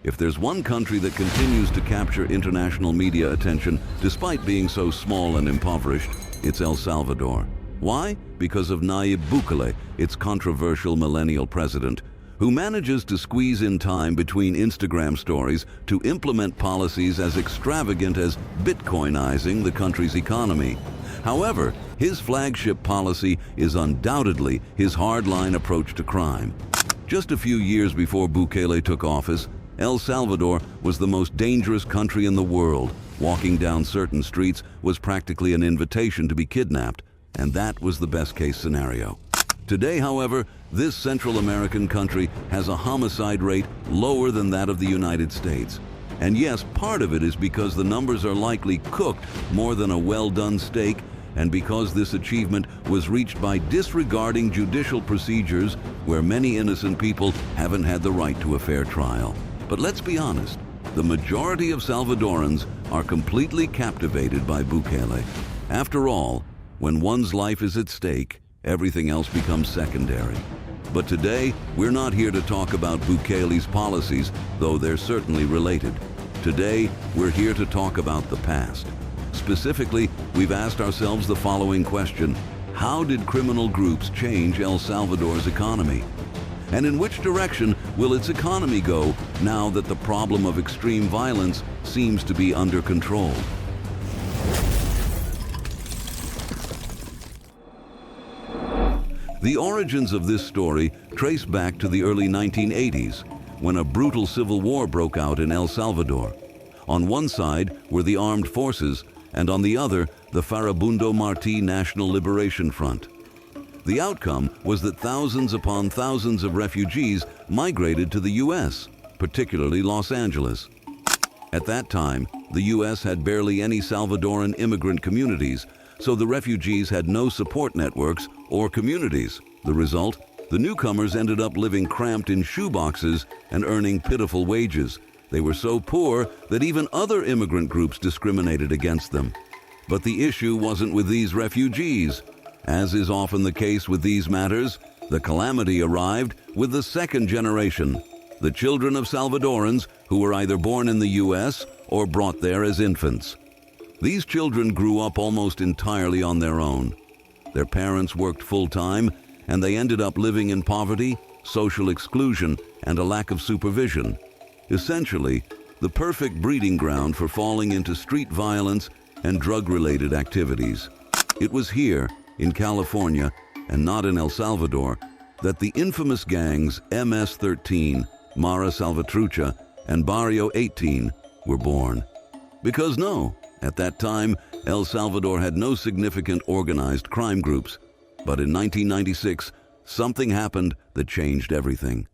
If there's one country that continues to capture international media attention despite being so small and impoverished, it's El Salvador. Why? Because of Nayib Bukele, its controversial millennial president, who manages to squeeze in time between Instagram stories to implement policies as extravagant as Bitcoinizing the country's economy. However, his flagship policy is undoubtedly his hardline approach to crime. Just a few years before Bukele took office, El Salvador was the most dangerous country in the world. Walking down certain streets was practically an invitation to be kidnapped, and that was the best-case scenario. Today, however, this Central American country has a homicide rate lower than that of the United States. And yes, part of it is because the numbers are likely cooked more than a well-done steak, and because this achievement was reached by disregarding judicial procedures where many innocent people haven't had the right to a fair trial. But let's be honest, the majority of Salvadorans are completely captivated by Bukele. After all, when one's life is at stake, everything else becomes secondary. But today, we're not here to talk about Bukele's policies, though they're certainly related. Today, we're here to talk about the past. Specifically, we've asked ourselves the following question: how did criminal groups change El Salvador's economy? And in which direction will its economy go now that the problem of extreme violence seems to be under control? The origins of this story trace back to the early 1980s, when a brutal civil war broke out in El Salvador. On one side were the armed forces, and on the other, the Farabundo Martí National Liberation Front. The outcome was that thousands upon thousands of refugees migrated to the U.S., particularly Los Angeles. At that time, the U.S. had barely any Salvadoran immigrant communities, so the refugees had no support networks or communities. The result? The newcomers ended up living cramped in shoeboxes and earning pitiful wages. They were so poor that even other immigrant groups discriminated against them. But the issue wasn't with these refugees. As is often the case with these matters, the calamity arrived with the second generation, the children of Salvadorans who were either born in the U.S. or brought there as infants. These children grew up almost entirely on their own. Their parents worked full-time, and they ended up living in poverty, social exclusion, and a lack of supervision. Essentially, the perfect breeding ground for falling into street violence and drug-related activities. It was here, in California, and not in El Salvador, that the infamous gangs MS-13, Mara Salvatrucha, and Barrio 18 were born. Because no, at that time, El Salvador had no significant organized crime groups. But in 1996, something happened that changed everything.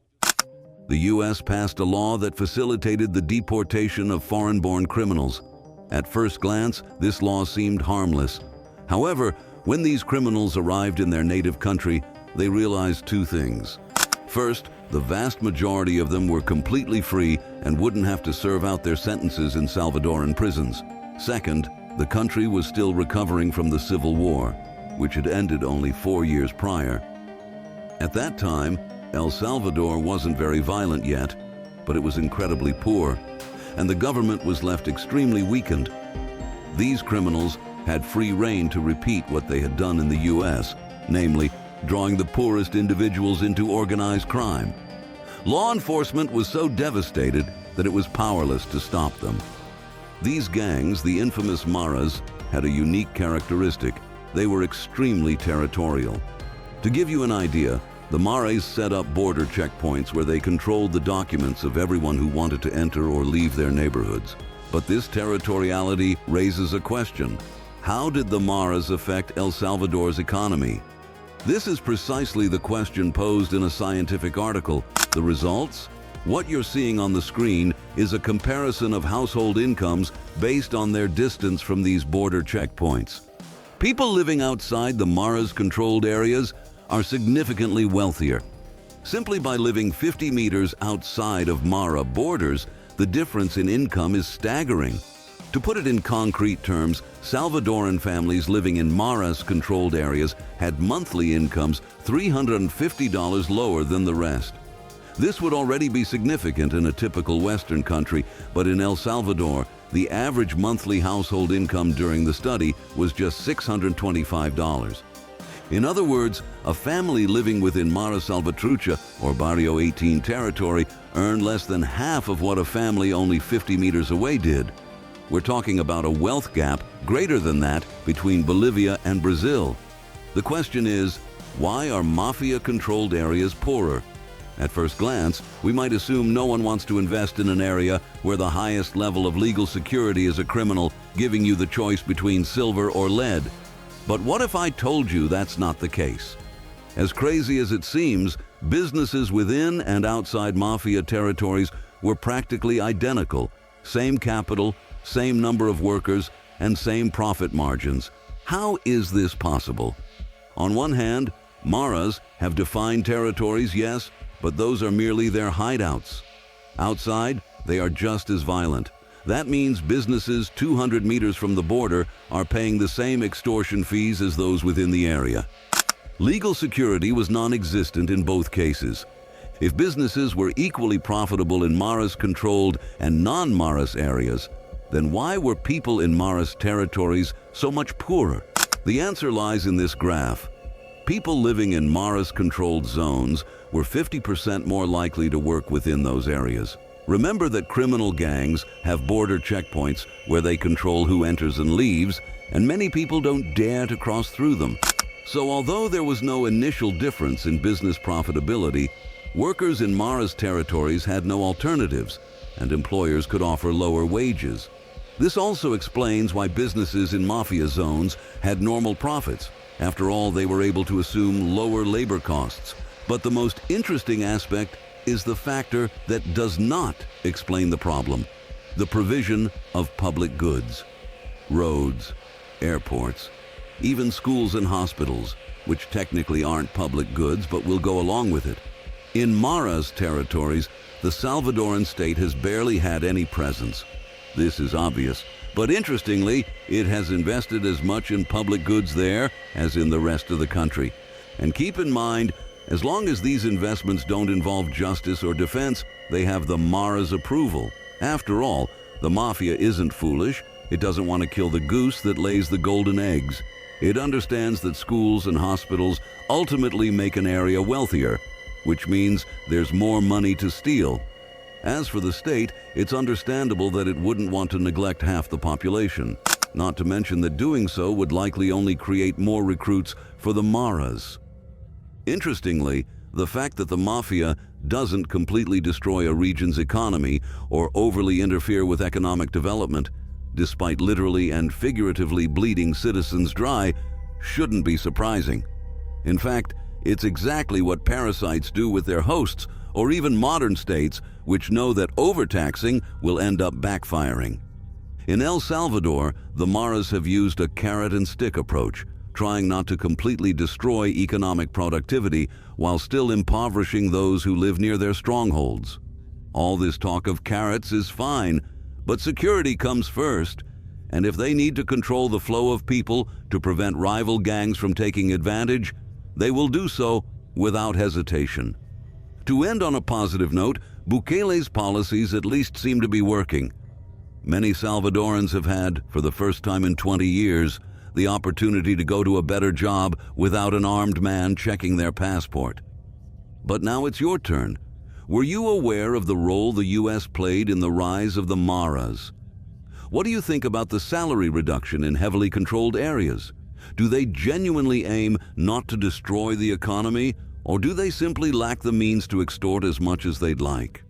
The U.S. passed a law that facilitated the deportation of foreign-born criminals. At first glance, this law seemed harmless. However, when these criminals arrived in their native country, they realized two things. First, the vast majority of them were completely free and wouldn't have to serve out their sentences in Salvadoran prisons. Second, the country was still recovering from the Civil War, which had ended only 4 years prior. At that time, El Salvador wasn't very violent yet, but it was incredibly poor, and the government was left extremely weakened. These criminals had free rein to repeat what they had done in the U.S., namely, drawing the poorest individuals into organized crime. Law enforcement was so devastated that it was powerless to stop them. These gangs, the infamous MARAS, had a unique characteristic. They were extremely territorial. To give you an idea, the MARAS set up border checkpoints where they controlled the documents of everyone who wanted to enter or leave their neighborhoods. But this territoriality raises a question. How did the MARAS affect El Salvador's economy? This is precisely the question posed in a scientific article. The results? What you're seeing on the screen is a comparison of household incomes based on their distance from these border checkpoints. People living outside the MARAS-controlled areas are significantly wealthier. Simply by living 50 meters outside of MARA borders, the difference in income is staggering. To put it in concrete terms, Salvadoran families living in MARAS-controlled areas had monthly incomes $350 lower than the rest. This would already be significant in a typical Western country, but in El Salvador, the average monthly household income during the study was just $625. In other words, a family living within MARAS Salvatrucha or Barrio 18 territory earned less than half of what a family only 50 meters away did. We're talking about a wealth gap greater than that between Bolivia and Brazil. The question is, why are mafia-controlled areas poorer? At first glance, we might assume no one wants to invest in an area where the highest level of legal security is a criminal giving you the choice between silver or lead. But what if I told you that's not the case? As crazy as it seems, businesses within and outside mafia territories were practically identical. Same capital, same number of workers, and same profit margins. How is this possible? On one hand, MARAs have defined territories, yes, but those are merely their hideouts. Outside, they are just as violent. That means businesses 200 meters from the border are paying the same extortion fees as those within the area. Legal security was non-existent in both cases. If businesses were equally profitable in MARAS-controlled and non-MARAS areas, then why were people in MARAS territories so much poorer? The answer lies in this graph. People living in MARAS-controlled zones were 50% more likely to work within those areas. Remember that criminal gangs have border checkpoints where they control who enters and leaves, and many people don't dare to cross through them. So although there was no initial difference in business profitability, workers in MARAS territories had no alternatives, and employers could offer lower wages. This also explains why businesses in mafia zones had normal profits. After all, they were able to assume lower labor costs. But the most interesting aspect is the factor that does not explain the problem: the provision of public goods. Roads, airports, even schools and hospitals, which technically aren't public goods but will go along with it. In MARAS territories, the Salvadoran state has barely had any presence. This is obvious, but interestingly, it has invested as much in public goods there as in the rest of the country. And keep in mind, as long as these investments don't involve justice or defense, they have the MARA's approval. After all, the mafia isn't foolish. It doesn't want to kill the goose that lays the golden eggs. It understands that schools and hospitals ultimately make an area wealthier, which means there's more money to steal. As for the state, it's understandable that it wouldn't want to neglect half the population. Not to mention that doing so would likely only create more recruits for the MARAs. Interestingly, the fact that the mafia doesn't completely destroy a region's economy or overly interfere with economic development, despite literally and figuratively bleeding citizens dry, shouldn't be surprising. In fact, it's exactly what parasites do with their hosts, or even modern states which know that overtaxing will end up backfiring. In El Salvador, the MARAs have used a carrot-and-stick approach, trying not to completely destroy economic productivity while still impoverishing those who live near their strongholds. All this talk of carrots is fine, but security comes first, and if they need to control the flow of people to prevent rival gangs from taking advantage, they will do so without hesitation. To end on a positive note, Bukele's policies at least seem to be working. Many Salvadorans have had, for the first time in 20 years, the opportunity to go to a better job without an armed man checking their passport. But now it's your turn. Were you aware of the role the U.S. played in the rise of the MARAs? What do you think about the salary reduction in heavily controlled areas? Do they genuinely aim not to destroy the economy, or do they simply lack the means to extort as much as they'd like?